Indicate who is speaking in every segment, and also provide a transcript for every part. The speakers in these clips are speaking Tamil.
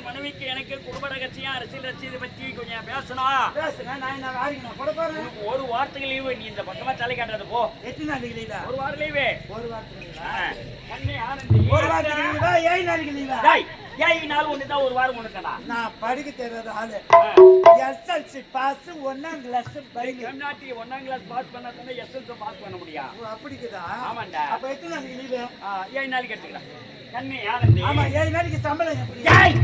Speaker 1: மனைவிக்கு எனக்கு குடும்ப ரகசியம் அரசியல் ரசியதை பத்தி கொஞ்சம் பேசணும். ஒரு வாரத்துக்கு லீவு. நீ இந்த பக்கமா தலை காட்டுறது போ.
Speaker 2: எத்தனை நாளைக்கு லீவா?
Speaker 1: ஒரு வாரம் லீவு.
Speaker 2: ஒரு வாரத்துக்கு
Speaker 1: கண்ணே ஆனந்தி.
Speaker 2: ஒரு வாரத்துக்கு லீவா? 7 நாளைக்கு லீவா?
Speaker 1: டேய் 7 நாள் ஒண்ணு தான் ஒரு வாரம் ஒண்ணுடா.
Speaker 2: நான் படிக்க தெரியாத ஆளு. எஸ்எல்சி பாஸ் 1ஆம் கிளாஸ் பைக்.
Speaker 1: கம்னாட்டி 1ஆம் கிளாஸ் பாஸ் பண்ணா தானே எஸ்எல்சி பாஸ் பண்ண முடியும்.
Speaker 2: அப்படிக்குதா?
Speaker 1: ஆமாண்டா.
Speaker 2: அப்ப எத்தனை நாளைக்கு லீவு?
Speaker 1: 7 நாளைக்கு எடுத்துக்கலாம். கண்ணே ஆனந்தி.
Speaker 2: ஆமா 7 நாளைக்கு சம்பளம் எப்படி?
Speaker 1: டேய்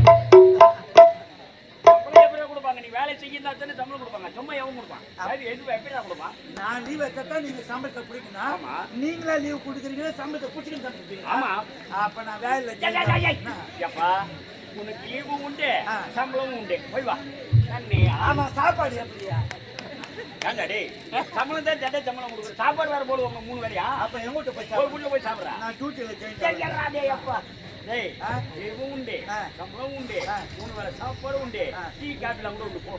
Speaker 1: கொடுப்பாங்க. நீ வேலை செய்யறதா தானே சம்பளம் கொடுப்பாங்க. சும்மா எவன் கொடுப்பான்? அது எது எப்படிடா கொடுப்பான்?
Speaker 2: நான் லீவ் எடுத்தா நீங்க சம்பளத்தை பிடிக்கணும்.
Speaker 1: ஆமா.
Speaker 2: நீங்களா லீவ் கொடுக்குறீங்க சம்பளத்தை பிடிச்சிட்டு தந்துட்டீங்க.
Speaker 1: ஆமா.
Speaker 2: அப்ப நான் வேலையில
Speaker 1: ஏப்பா உனக்கு லீவும் உண்டு சம்பளமும் உண்டு. போய் வா.
Speaker 2: ஆமா சாப்பாடு எப்படியா?
Speaker 1: ஏண்டாடி சம்பளம் தான் ஜட்ட சம்பளம் கொடுக்குற. சாப்பாடு வேற போடுவாங்க 3 வேளையா.
Speaker 2: அப்ப எங்கிட்ட போய்
Speaker 1: சாப்பிடுறா.
Speaker 2: நான் டியூட்டில ஜெயிச்சேன்.
Speaker 1: அப்பா டேய் லீவும் உண்டு சம்பளம் உண்டு 3 வேளை சாப்பாடு உண்டு. டீ காஃபிலாம் கூட உண்டு. போ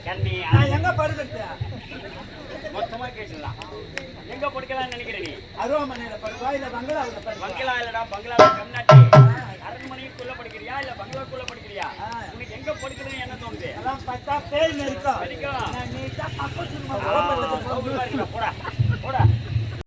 Speaker 1: கண்ணி.
Speaker 2: நான் எங்க படுக்கிறது?
Speaker 1: மொத்தமா கேட்டுலாம். எங்க படுக்கலாம்னு நினைக்கிற நீ?
Speaker 2: அருவாமனையில படுவா இல்ல பங்களாவுல படுவா?
Speaker 1: பங்களா இல்லடா. பங்களால கம்னாட்டி அரண்மனைக்குள்ள படிக்கிறியா இல்ல பங்களாக்குள்ள படிக்கிறியா? உனக்கு எங்க படிக்கிறதுன்னு என்ன தோணுது?
Speaker 2: எல்லாம் பார்த்தா பேய் இருக்கும்.
Speaker 1: படிக்கும்.
Speaker 2: நான் நீட்டா பக்கத்துல
Speaker 1: போடா போடா.